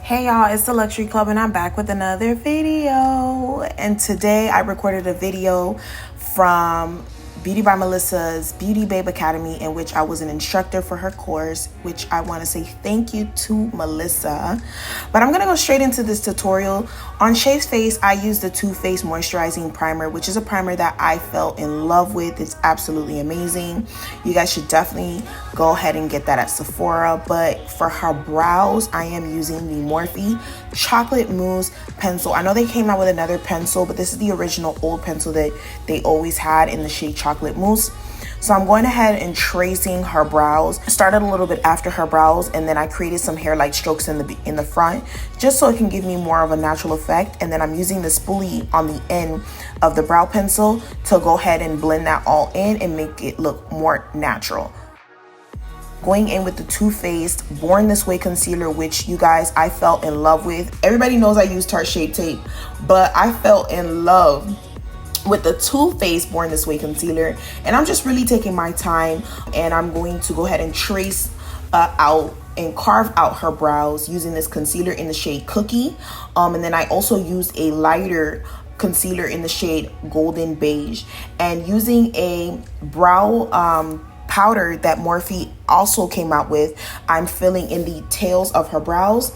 Hey y'all, it's the Luxury Club and I'm back with another video. And today I recorded a video from Beauty by Melissa's Beauty Babe Academy, in which I was an instructor for her course, which I want to say thank you to Melissa. But I'm going to go straight into this tutorial. On Shay's face, I used the Too Faced Moisturizing Primer, which is a primer that I fell in love with. It's absolutely amazing. You guys should definitely go ahead and get that at Sephora. But for her brows, I am using the Morphe Chocolate Mousse pencil. I know they came out with another pencil, but this is the original old pencil that they always had in the shade Chocolate Mousse. So I'm going ahead and tracing her brows. I started a little bit after her brows, and then I created some hair-like strokes in the front, just so it can give me more of a natural effect. And then I'm using the spoolie on the end of the brow pencil to go ahead and blend that all in and make it look more natural. Going in with the Too Faced Born This Way concealer, which you guys, I fell in love with. Everybody knows I use Tarte Shape Tape, but I fell in love with the Too Faced Born This Way concealer. And I'm just really taking my time, and I'm going to go ahead and trace out and carve out her brows using this concealer in the shade Cookie. And then I also used a lighter concealer in the shade Golden Beige, and using a brow powder that Morphe also came out with, I'm filling in the tails of her brows,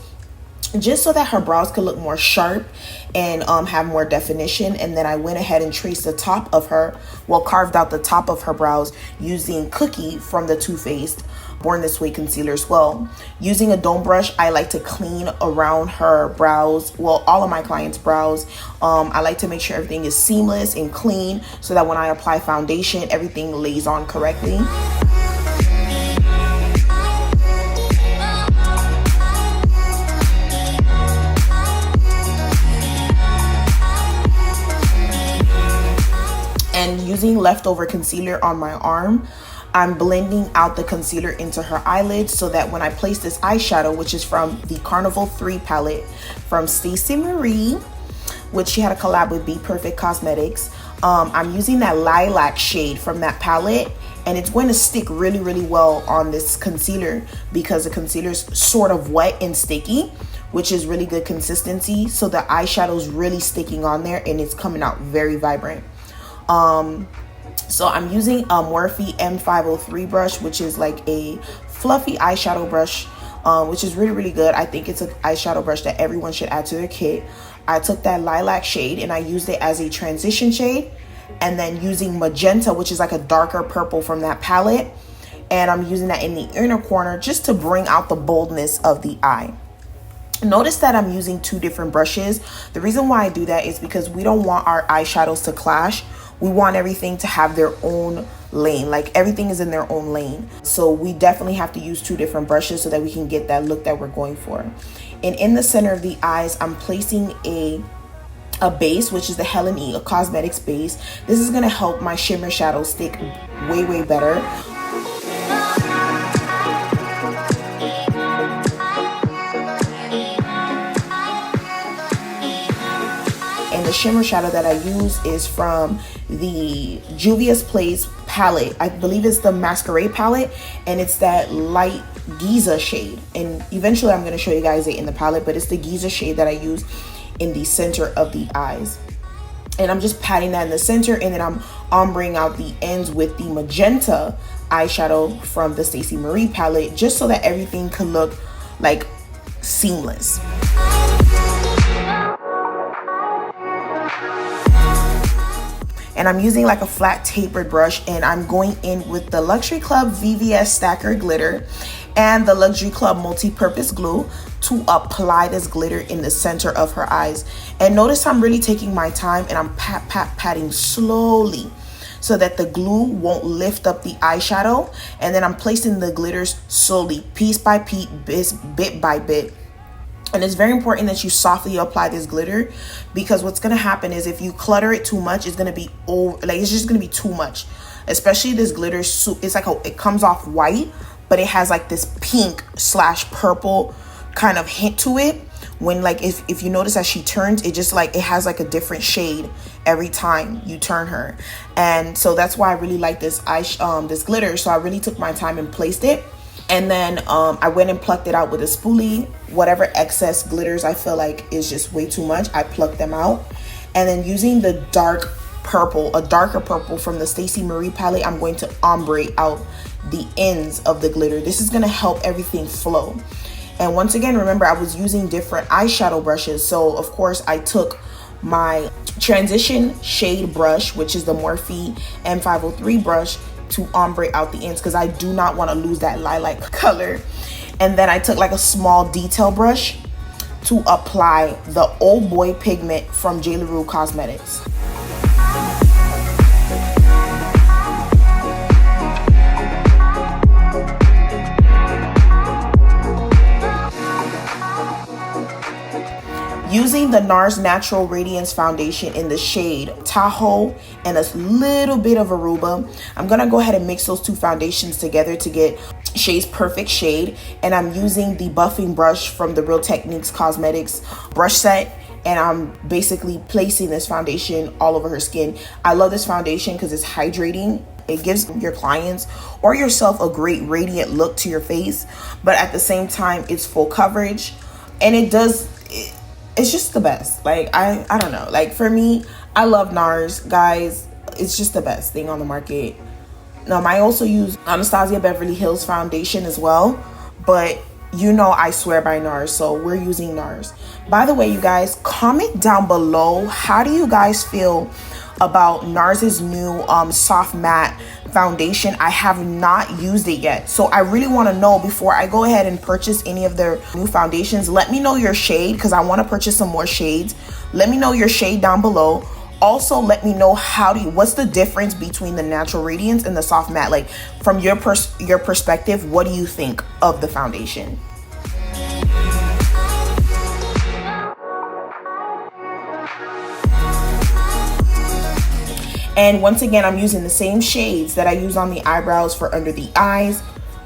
just so that her brows could look more sharp and have more definition. And then I went ahead and traced the top of her, carved out the top of her brows using Cookie from the Too Faced Born This Way concealer as well. Using a dome brush, I like to clean around her brows, all of my clients' brows. I like to make sure everything is seamless and clean so that when I apply foundation, everything lays on correctly. And using leftover concealer on my arm, I'm blending out the concealer into her eyelids so that when I place this eyeshadow, which is from the Carnival 3 palette from Stacey Marie, which she had a collab with Be Perfect Cosmetics, I'm using that lilac shade from that palette, and it's going to stick really, really well on this concealer because the concealer is sort of wet and sticky, which is really good consistency. So the eyeshadow is really sticking on there and it's coming out very vibrant. So I'm using a Morphe M503 brush, which is like a fluffy eyeshadow brush, which is really, really good. I think it's an eyeshadow brush that everyone should add to their kit. I took that lilac shade and I used it as a transition shade, and then using magenta, which is like a darker purple from that palette, and I'm using that in the inner corner just to bring out the boldness of the eye. Notice that I'm using two different brushes. The reason why I do that is because we don't want our eyeshadows to clash. We want everything to have their own lane, like everything is in their own lane. So we definitely have to use two different brushes so that we can get that look that we're going for. And in the center of the eyes, I'm placing a base, which is the Helen E, a cosmetics base. This is gonna help my shimmer shadow stick way, way better. And the shimmer shadow that I use is from the Juvia's Place palette. I believe it's the Masquerade palette, and it's that light Giza shade. And eventually I'm going to show you guys it in the palette, but it's the Giza shade that I use in the center of the eyes. And I'm just patting that in the center, and then I'm ombreing out the ends with the magenta eyeshadow from the Stacey Marie palette, just so that everything could look like seamless. And I'm using like a flat tapered brush, and I'm going in with the Luxury Club VVS Stacker Glitter and the Luxury Club Multi-Purpose Glue to apply this glitter in the center of her eyes. And notice I'm really taking my time, and I'm patting slowly so that the glue won't lift up the eyeshadow. And then I'm placing the glitters slowly, piece by piece, bit by bit. And it's very important that you softly apply this glitter, because what's going to happen is if you clutter it too much, it's going to be it's just going to be too much. Especially this glitter, it's like it comes off white, but it has like this pink / purple kind of hint to it. When like if you notice as she turns, it just like it has like a different shade every time you turn her. And so that's why I really like this this glitter. So I really took my time and placed it. And then I went and plucked it out with a spoolie. Whatever excess glitters I feel like is just way too much, I plucked them out. And then using the dark purple, a darker purple from the Stacey Marie palette, I'm going to ombre out the ends of the glitter. This is gonna help everything flow. And once again, remember, I was using different eyeshadow brushes. So of course I took my transition shade brush, which is the Morphe M503 brush, to ombre out the ends because I do not want to lose that lilac color. And then I took like a small detail brush to apply the Old Boy pigment from J. LaRue Cosmetics. Using the NARS Natural Radiance Foundation in the shade Tahoe and a little bit of Aruba, I'm gonna go ahead and mix those two foundations together to get Shay's perfect shade. And I'm using the buffing brush from the Real Techniques Cosmetics brush set, and I'm basically placing this foundation all over her skin. I love this foundation because it's hydrating. It gives your clients or yourself a great radiant look to your face, but at the same time, it's full coverage, and it's just the best. Like, I don't know. Like, for me, I love NARS, guys. It's just the best thing on the market. I also use Anastasia Beverly Hills foundation as well, but you know I swear by NARS, so we're using NARS. By the way, you guys, comment down below, how do you guys feel about NARS's new soft matte foundation? I have not used it yet, so I really want to know before I go ahead and purchase any of their new foundations. Let me know your shade because I want to purchase some more shades. Let me know your shade down below. Also, let me know what's the difference between the natural radiance and the soft matte. Like, from your perspective, what do you think of the foundation? And once again, I'm using the same shades that I use on the eyebrows for under the eyes,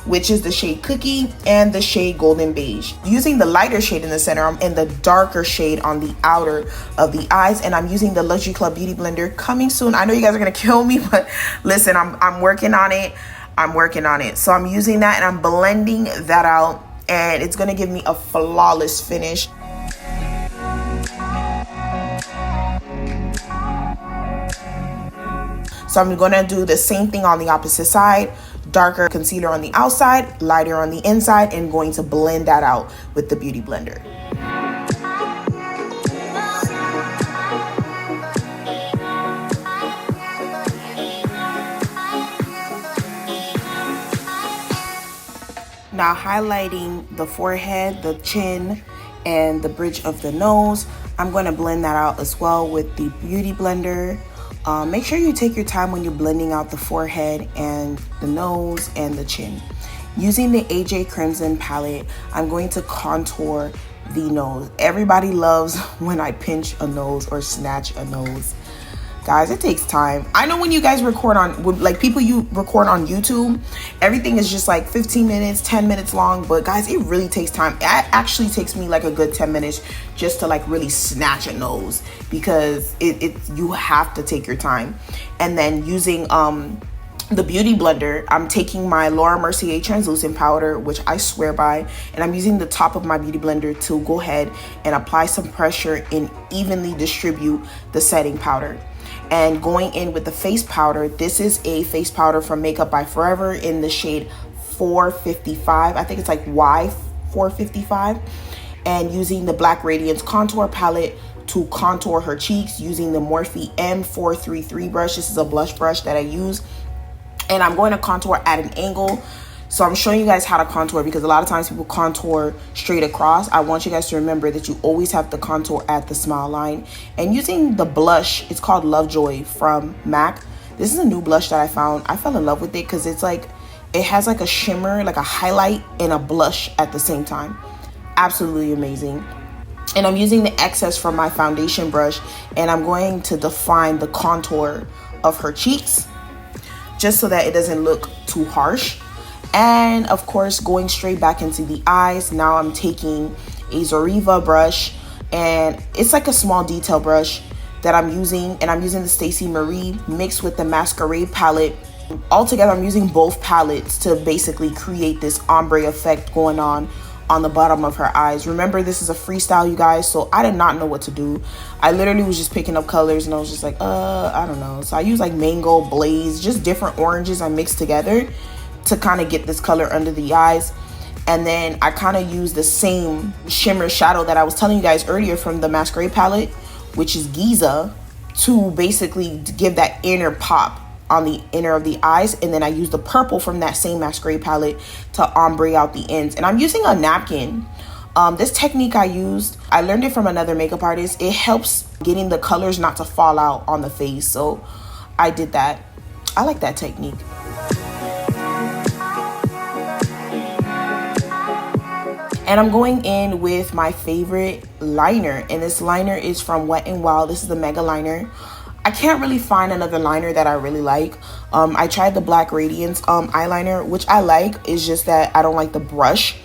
which is the shade Cookie and the shade Golden Beige. Using the lighter shade in the center, I'm in the darker shade on the outer of the eyes, and I'm using the Luxury Club Beauty Blender, coming soon. I know you guys are gonna kill me, but listen, I'm working on it. I'm working on it. So I'm using that and I'm blending that out, and it's gonna give me a flawless finish. So I'm gonna do the same thing on the opposite side. Darker concealer on the outside, lighter on the inside, and going to blend that out with the Beauty Blender. Now highlighting the forehead, the chin, and the bridge of the nose, I'm going to blend that out as well with the Beauty Blender. Make sure you take your time when you're blending out the forehead and the nose and the chin. Using the AJ Crimson palette, I'm going to contour the nose. Everybody loves when I pinch a nose or snatch a nose. Guys, it takes time. I know when you guys record on, like people you record on YouTube, everything is just like 15 minutes, 10 minutes long. But guys, it really takes time. It actually takes me like a good 10 minutes just to like really snatch a nose, because you have to take your time. And then using the Beauty Blender, I'm taking my Laura Mercier translucent powder, which I swear by, and I'm using the top of my Beauty Blender to go ahead and apply some pressure and evenly distribute the setting powder. And going in with the face powder, this is a face powder from Makeup by Forever in the shade 455. I think it's like Y455. And using the Black Radiance contour palette to contour her cheeks using the Morphe M433 brush. This is a blush brush that I use. And I'm going to contour at an angle. So I'm showing you guys how to contour, because a lot of times people contour straight across. I want you guys to remember that you always have to contour at the smile line. And using the blush, it's called Lovejoy from MAC. This is a new blush that I found. I fell in love with it because it's like, it has like a shimmer, like a highlight and a blush at the same time. Absolutely amazing. And I'm using the excess from my foundation brush, and I'm going to define the contour of her cheeks just so that it doesn't look too harsh. And of course, going straight back into the eyes, now I'm taking a Zoeva brush, and it's like a small detail brush that I'm using, and I'm using the Stacey Marie mixed with the Masquerade palette Altogether, I'm using both palettes to basically create this ombre effect going on the bottom of her eyes. Remember, this is a freestyle, you guys, so I did not know what to do. I literally was just picking up colors and I was just like, I don't know. So I used like mango, blaze, just different oranges I mixed together to kind of get this color under the eyes. And then I kind of used the same shimmer shadow that I was telling you guys earlier from the Masquerade palette, which is Giza, to basically give that inner pop on the inner of the eyes. And then I used the purple from that same Masquerade palette to ombre out the ends. And I'm using a napkin. This technique I learned it from another makeup artist. It helps getting the colors not to fall out on the face. So I did that. I like that technique. And I'm going in with my favorite liner. And this liner is from Wet n Wild. This is the Mega Liner. I can't really find another liner that I really like. I tried the Black Radiance eyeliner, which I like. It's just that I don't like the brush.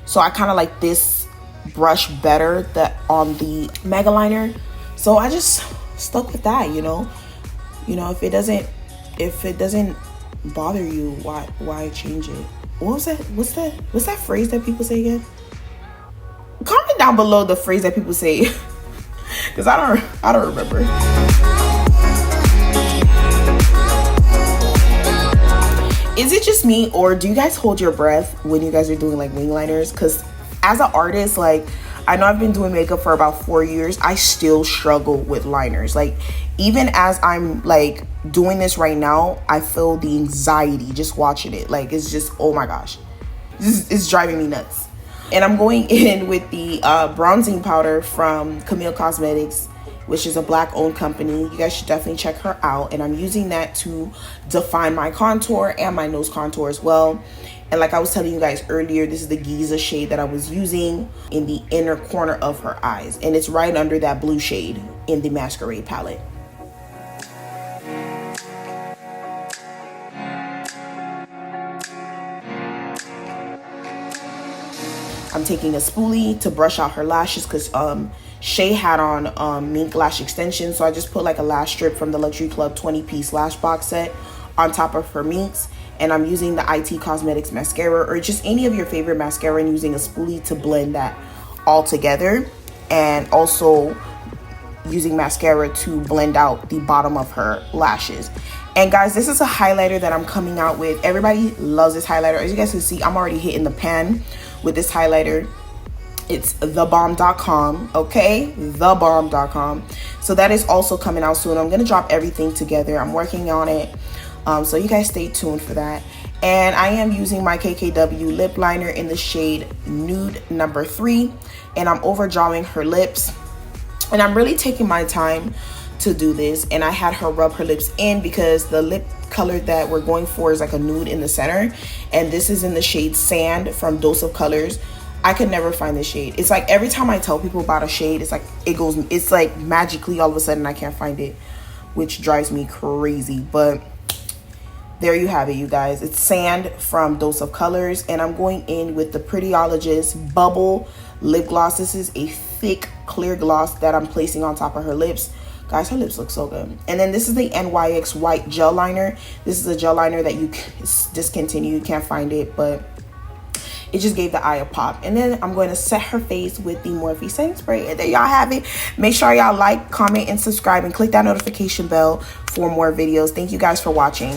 So I kind of like this brush better on the Mega Liner. So I just stuck with that, you know. If it doesn't bother you, why change it? What was that? What's that phrase that people say again? Comment down below the phrase that people say, because I don't remember. Is it just me, or do you guys hold your breath when you guys are doing like wing liners? Because as an artist, like, I know I've been doing makeup for about 4 years. I still struggle with liners. Like, even as I'm like doing this right now, I feel the anxiety just watching it. Like, it's just, oh my gosh, it's driving me nuts. And I'm going in with the bronzing powder from Camille Cosmetics, which is a Black owned company. You guys should definitely check her out. And I'm using that to define my contour and my nose contour as well. And like I was telling you guys earlier, this is the Giza shade that I was using in the inner corner of her eyes. And it's right under that blue shade in the Masquerade palette. I'm taking a spoolie to brush out her lashes because Shay had on mink lash extensions. So I just put like a lash strip from the Luxury Club 20-piece lash box set on top of her minks. And I'm using the IT Cosmetics mascara, or just any of your favorite mascara, and using a spoolie to blend that all together. And also using mascara to blend out the bottom of her lashes. And guys, this is a highlighter that I'm coming out with. Everybody loves this highlighter. As you guys can see, I'm already hitting the pan with this highlighter. It's thebomb.com, okay? Thebomb.com. So that is also coming out soon. I'm gonna drop everything together. I'm working on it. So you guys stay tuned for that. And I am using my KKW lip liner in the shade Nude number 3. And I'm overdrawing her lips. And I'm really taking my time to do this. And I had her rub her lips in because the lip color that we're going for is like a nude in the center. And this is in the shade Sand from Dose of Colors. I could never find this shade. It's like every time I tell people about a shade, it's like magically all of a sudden I can't find it, which drives me crazy. But there you have it, you guys. It's Sand from Dose of Colors. And I'm going in with the Prettyologist Bubble Lip Gloss. This is a thick, clear gloss that I'm placing on top of her lips. Guys, her lips look so good. And then this is the NYX White Gel Liner. This is a gel liner that you discontinued. You can't find it, but it just gave the eye a pop. And then I'm going to set her face with the Morphe setting spray. And there y'all have it. Make sure y'all like, comment, and subscribe, and click that notification bell for more videos. Thank you guys for watching.